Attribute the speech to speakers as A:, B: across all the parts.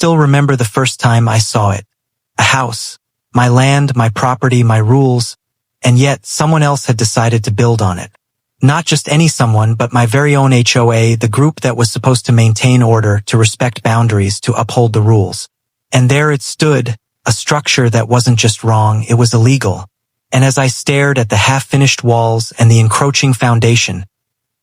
A: still remember the first time I saw it. A house. My land, my property, my rules, and yet someone else had decided to build on it. Not just any someone, but my very own HOA, the group that was supposed to maintain order, to respect boundaries, to uphold the rules. And there it stood, a structure that wasn't just wrong, it was illegal. And as I stared at the half-finished walls and the encroaching foundation,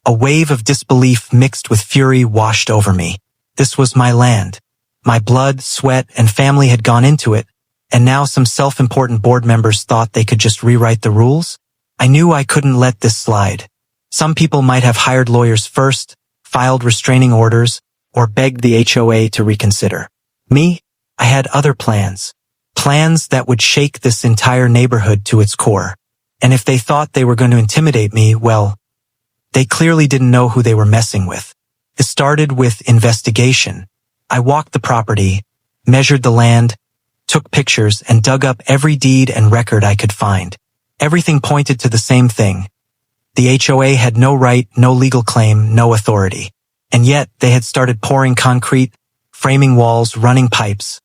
A: a wave of disbelief mixed with fury washed over me. This was my land. My blood, sweat, and family had gone into it, and now some self-important board members thought they could just rewrite the rules? I knew I couldn't let this slide. Some people might have hired lawyers first, filed restraining orders, or begged the HOA to reconsider. Me? I had other plans. Plans that would shake this entire neighborhood to its core. And if they thought they were going to intimidate me, well, they clearly didn't know who they were messing with. It started with investigation. I walked the property, measured the land, took pictures, and dug up every deed and record I could find. Everything pointed to the same thing. The HOA had no right, no legal claim, no authority. And yet, they had started pouring concrete, framing walls, running pipes.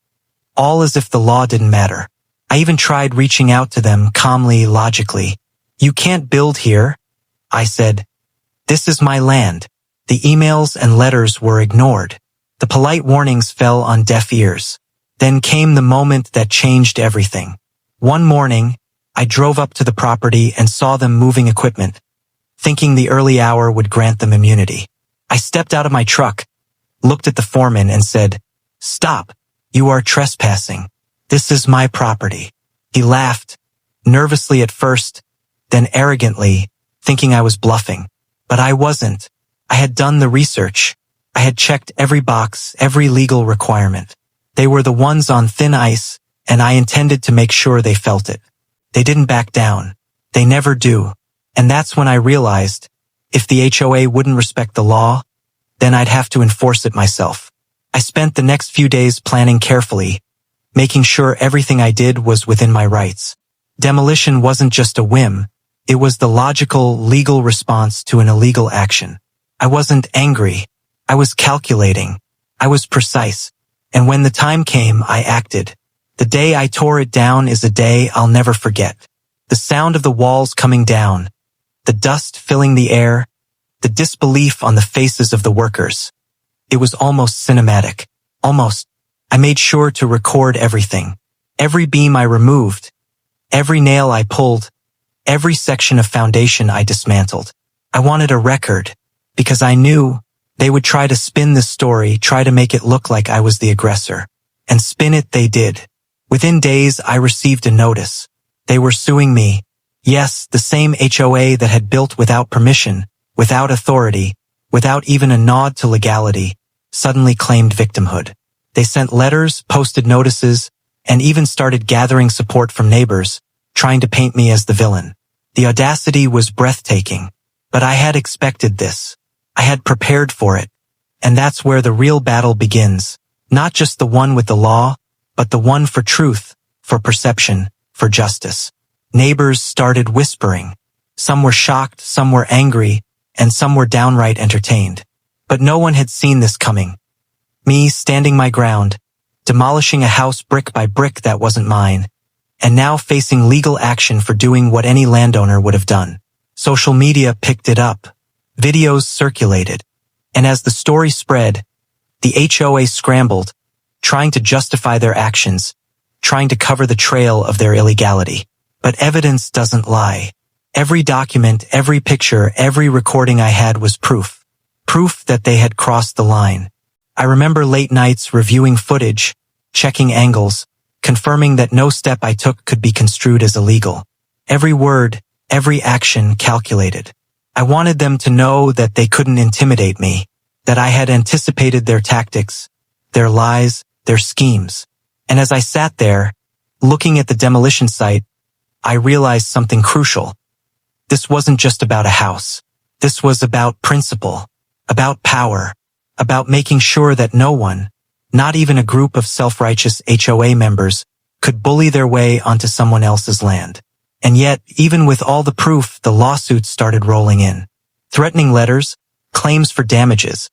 A: All as if the law didn't matter. I even tried reaching out to them calmly, logically. "You can't build here," I said. "This is my land." The emails and letters were ignored. The polite warnings fell on deaf ears. Then came the moment that changed everything. One morning, I drove up to the property and saw them moving equipment, thinking the early hour would grant them immunity. I stepped out of my truck, looked at the foreman, and said, "Stop. You are trespassing. This is my property." He laughed, nervously at first, then arrogantly, thinking I was bluffing. But I wasn't. I had done the research. I had checked every box, every legal requirement. They were the ones on thin ice, and I intended to make sure they felt it. They didn't back down. They never do. And that's when I realized, if the HOA wouldn't respect the law, then I'd have to enforce it myself. I spent the next few days planning carefully, making sure everything I did was within my rights. Demolition wasn't just a whim. It was the logical, legal response to an illegal action. I wasn't angry. I was calculating. I was precise. And when the time came, I acted. The day I tore it down is a day I'll never forget. The sound of the walls coming down, the dust filling the air, the disbelief on the faces of the workers. It was almost cinematic. Almost. I made sure to record everything. Every beam I removed, every nail I pulled, every section of foundation I dismantled. I wanted a record, because I knew they would try to spin this story, try to make it look like I was the aggressor. And spin it they did. Within days, I received a notice. They were suing me. Yes, the same HOA that had built without permission, without authority, without even a nod to legality, suddenly claimed victimhood. They sent letters, posted notices, and even started gathering support from neighbors, trying to paint me as the villain. The audacity was breathtaking. But I had expected this. I had prepared for it. And that's where the real battle begins. Not just the one with the law, but the one for truth, for perception, for justice. Neighbors started whispering. Some were shocked, some were angry, and some were downright entertained. But no one had seen this coming. Me standing my ground, demolishing a house brick by brick that wasn't mine, and now facing legal action for doing what any landowner would have done. Social media picked it up. Videos circulated. And as the story spread, the HOA scrambled, trying to justify their actions, trying to cover the trail of their illegality. But evidence doesn't lie. Every document, every picture, every recording I had was proof. Proof that they had crossed the line. I remember late nights reviewing footage, checking angles, confirming that no step I took could be construed as illegal. Every word, every action calculated. I wanted them to know that they couldn't intimidate me, that I had anticipated their tactics, their lies, their schemes. And as I sat there, looking at the demolition site, I realized something crucial. This wasn't just about a house. This was about principle, about power, about making sure that no one, not even a group of self-righteous HOA members, could bully their way onto someone else's land. And yet, even with all the proof, the lawsuits started rolling in. Threatening letters, claims for damages,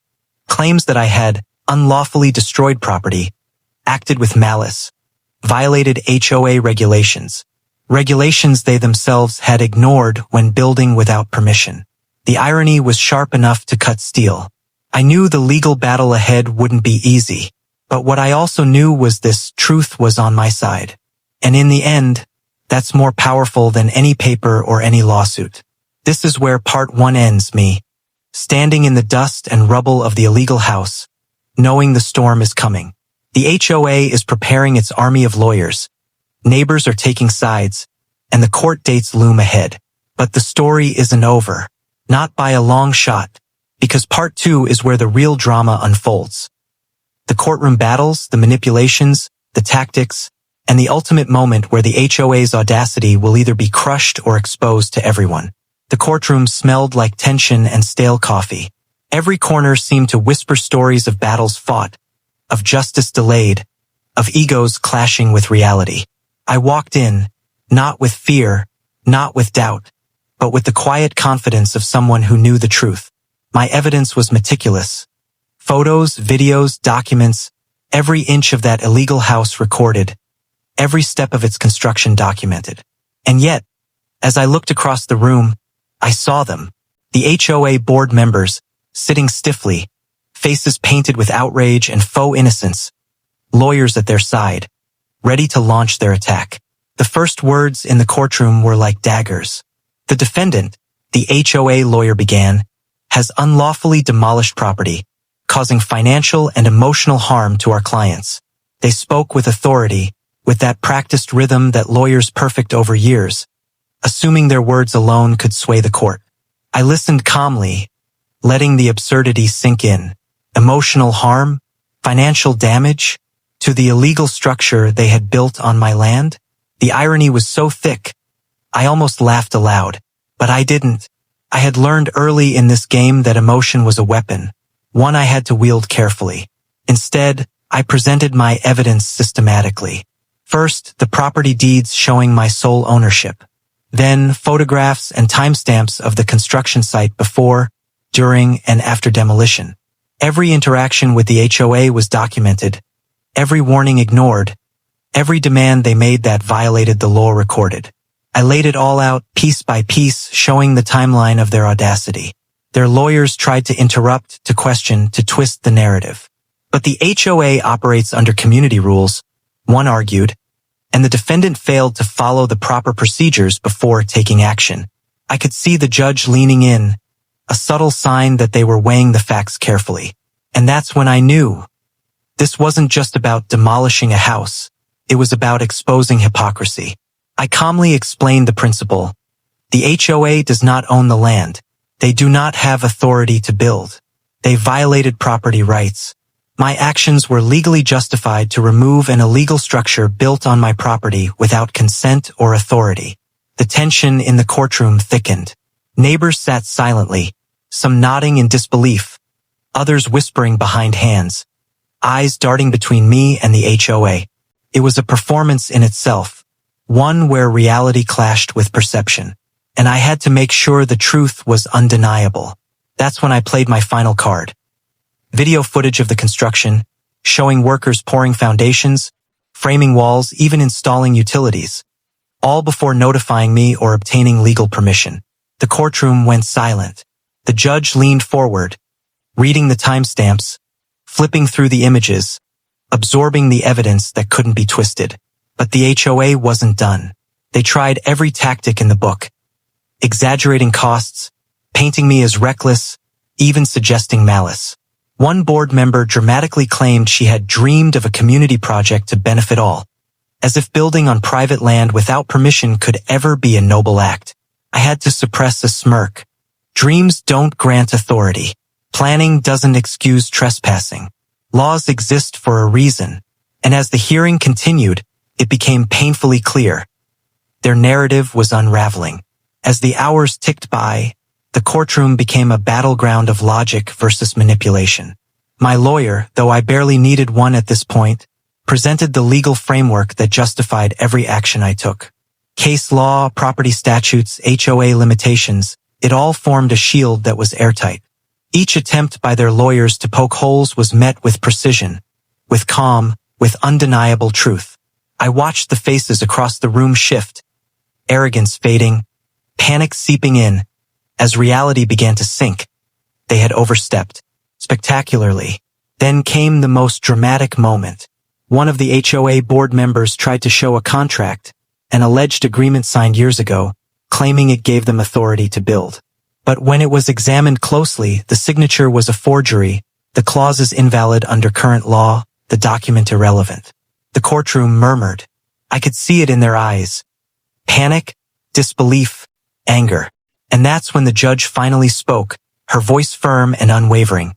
A: claims that I had unlawfully destroyed property, acted with malice, violated HOA regulations, regulations they themselves had ignored when building without permission. The irony was sharp enough to cut steel. I knew the legal battle ahead wouldn't be easy, but what I also knew was this: truth was on my side. And in the end, that's more powerful than any paper or any lawsuit. This is where part 1 ends, me, standing in the dust and rubble of the illegal house, knowing the storm is coming. The HOA is preparing its army of lawyers. Neighbors are taking sides, and the court dates loom ahead. But the story isn't over. Not by a long shot, because part 2 is where the real drama unfolds. The courtroom battles, the manipulations, the tactics, and the ultimate moment where the HOA's audacity will either be crushed or exposed to everyone. The courtroom smelled like tension and stale coffee. Every corner seemed to whisper stories of battles fought, of justice delayed, of egos clashing with reality. I walked in, not with fear, not with doubt, but with the quiet confidence of someone who knew the truth. My evidence was meticulous. Photos, videos, documents, every inch of that illegal house recorded, every step of its construction documented. And yet, as I looked across the room, I saw them, the HOA board members, sitting stiffly, faces painted with outrage and faux innocence, lawyers at their side, ready to launch their attack. The first words in the courtroom were like daggers. The defendant, the HOA lawyer began, has unlawfully demolished property, causing financial and emotional harm to our clients. They spoke with authority, with that practiced rhythm that lawyers perfect over years, assuming their words alone could sway the court. I listened calmly, letting the absurdity sink in. Emotional harm, financial damage, to the illegal structure they had built on my land? The irony was so thick, I almost laughed aloud. But I didn't. I had learned early in this game that emotion was a weapon, one I had to wield carefully. Instead, I presented my evidence systematically. First, the property deeds showing my sole ownership. Then, photographs and timestamps of the construction site before, during, and after demolition. Every interaction with the HOA was documented, every warning ignored, every demand they made that violated the law recorded. I laid it all out, piece by piece, showing the timeline of their audacity. Their lawyers tried to interrupt, to question, to twist the narrative. But the HOA operates under community rules, one argued, and the defendant failed to follow the proper procedures before taking action. I could see the judge leaning in, a subtle sign that they were weighing the facts carefully. And that's when I knew. This wasn't just about demolishing a house. It was about exposing hypocrisy. I calmly explained the principle. The HOA does not own the land. They do not have authority to build. They violated property rights. My actions were legally justified to remove an illegal structure built on my property without consent or authority. The tension in the courtroom thickened. Neighbors sat silently, some nodding in disbelief, others whispering behind hands, eyes darting between me and the HOA. It was a performance in itself, one where reality clashed with perception, and I had to make sure the truth was undeniable. That's when I played my final card. Video footage of the construction, showing workers pouring foundations, framing walls, even installing utilities, all before notifying me or obtaining legal permission. The courtroom went silent. The judge leaned forward, reading the timestamps, flipping through the images, absorbing the evidence that couldn't be twisted. But the HOA wasn't done. They tried every tactic in the book, exaggerating costs, painting me as reckless, even suggesting malice. One board member dramatically claimed she had dreamed of a community project to benefit all, as if building on private land without permission could ever be a noble act. I had to suppress a smirk. Dreams don't grant authority. Planning doesn't excuse trespassing. Laws exist for a reason, and as the hearing continued, it became painfully clear. Their narrative was unraveling. As the hours ticked by, the courtroom became a battleground of logic versus manipulation. My lawyer, though I barely needed one at this point, presented the legal framework that justified every action I took. Case law, property statutes, HOA limitations, it all formed a shield that was airtight. Each attempt by their lawyers to poke holes was met with precision, with calm, with undeniable truth. I watched the faces across the room shift, arrogance fading, panic seeping in. As reality began to sink, they had overstepped, spectacularly. Then came the most dramatic moment. One of the HOA board members tried to show a contract, an alleged agreement signed years ago, claiming it gave them authority to build. But when it was examined closely, the signature was a forgery, the clauses invalid under current law, the document irrelevant. The courtroom murmured. I could see it in their eyes. Panic, disbelief, anger. And that's when the judge finally spoke, her voice firm and unwavering.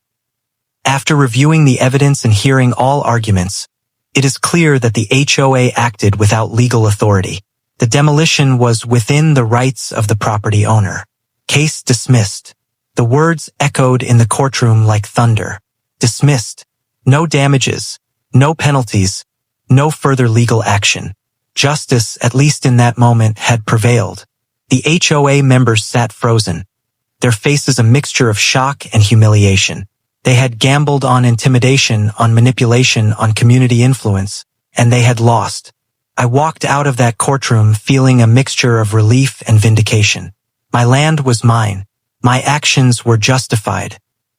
A: After reviewing the evidence and hearing all arguments, it is clear that the HOA acted without legal authority. The demolition was within the rights of the property owner. Case dismissed. The words echoed in the courtroom like thunder. Dismissed. No damages, no penalties, no further legal action. Justice, at least in that moment, had prevailed. The HOA members sat frozen, their faces a mixture of shock and humiliation. They had gambled on intimidation, on manipulation, on community influence, and they had lost. I walked out of that courtroom feeling a mixture of relief and vindication. My land was mine. My actions were justified.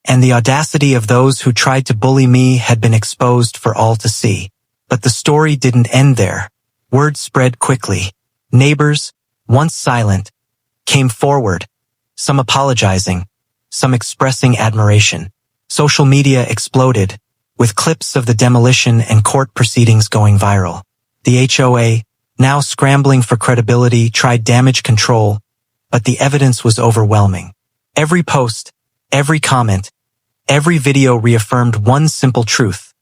A: And the audacity of those who tried to bully me had been exposed for all to see. But the story didn't end there. Word spread quickly. Neighbors, once silent, came forward, some apologizing, some expressing admiration. Social media exploded, with clips of the demolition and court proceedings going viral. The HOA, now scrambling for credibility, tried damage control, but the evidence was overwhelming. Every post, every comment, every video reaffirmed one simple truth.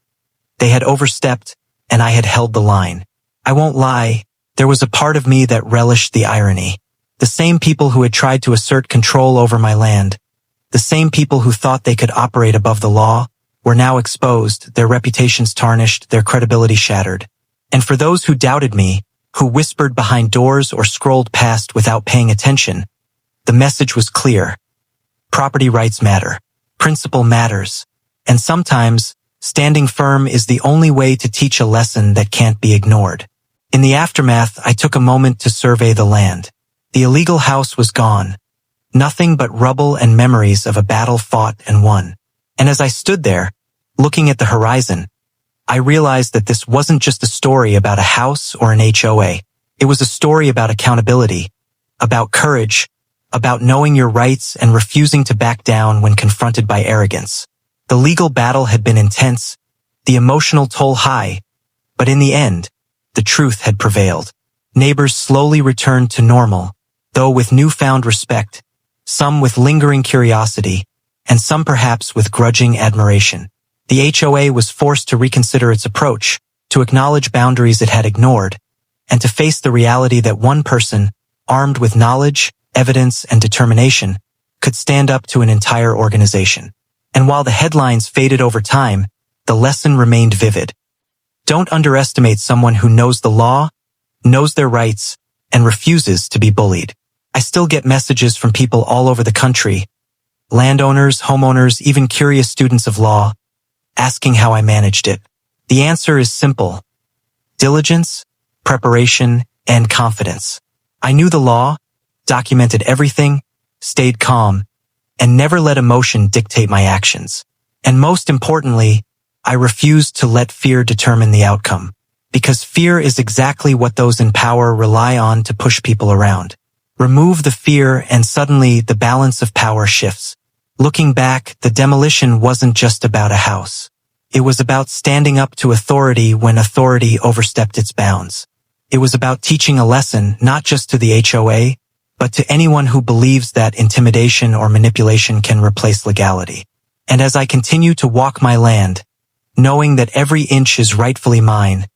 A: They had overstepped, and I had held the line. I won't lie, there was a part of me that relished the irony. The same people who had tried to assert control over my land, the same people who thought they could operate above the law, were now exposed, their reputations tarnished, their credibility shattered. And for those who doubted me, who whispered behind doors or scrolled past without paying attention, the message was clear. Property rights matter. Principle matters. And sometimes, standing firm is the only way to teach a lesson that can't be ignored. In the aftermath, I took a moment to survey the land. The illegal house was gone. Nothing but rubble and memories of a battle fought and won. And as I stood there, looking at the horizon, I realized that this wasn't just a story about a house or an HOA. It was a story about accountability, about courage, about knowing your rights and refusing to back down when confronted by arrogance. The legal battle had been intense, the emotional toll high, but in the end, the truth had prevailed. Neighbors slowly returned to normal, though with newfound respect, some with lingering curiosity, and some perhaps with grudging admiration. The HOA was forced to reconsider its approach, to acknowledge boundaries it had ignored, and to face the reality that one person, armed with knowledge, evidence, and determination, could stand up to an entire organization. And while the headlines faded over time, the lesson remained vivid. Don't underestimate someone who knows the law, knows their rights, and refuses to be bullied. I still get messages from people all over the country, landowners, homeowners, even curious students of law, asking how I managed it. The answer is simple: diligence, preparation, and confidence. I knew the law, documented everything, stayed calm, and never let emotion dictate my actions. And most importantly, I refused to let fear determine the outcome, because fear is exactly what those in power rely on to push people around. Remove the fear and suddenly the balance of power shifts. Looking back, the demolition wasn't just about a house. It was about standing up to authority when authority overstepped its bounds. It was about teaching a lesson not just to the HOA, but to anyone who believes that intimidation or manipulation can replace legality. And as I continue to walk my land, knowing that every inch is rightfully mine,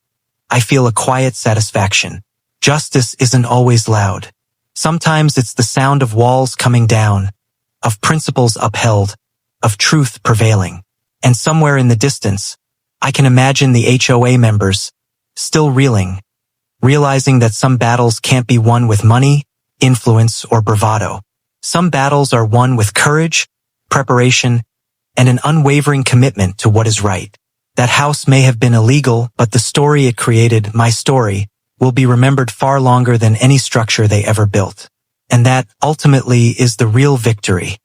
A: I feel a quiet satisfaction. Justice isn't always loud. Sometimes it's the sound of walls coming down, of principles upheld, of truth prevailing. And somewhere in the distance, I can imagine the HOA members, still reeling, realizing that some battles can't be won with money, influence, or bravado. Some battles are won with courage, preparation, and an unwavering commitment to what is right. That house may have been illegal, but the story it created, my story, will be remembered far longer than any structure they ever built. And that, ultimately, is the real victory.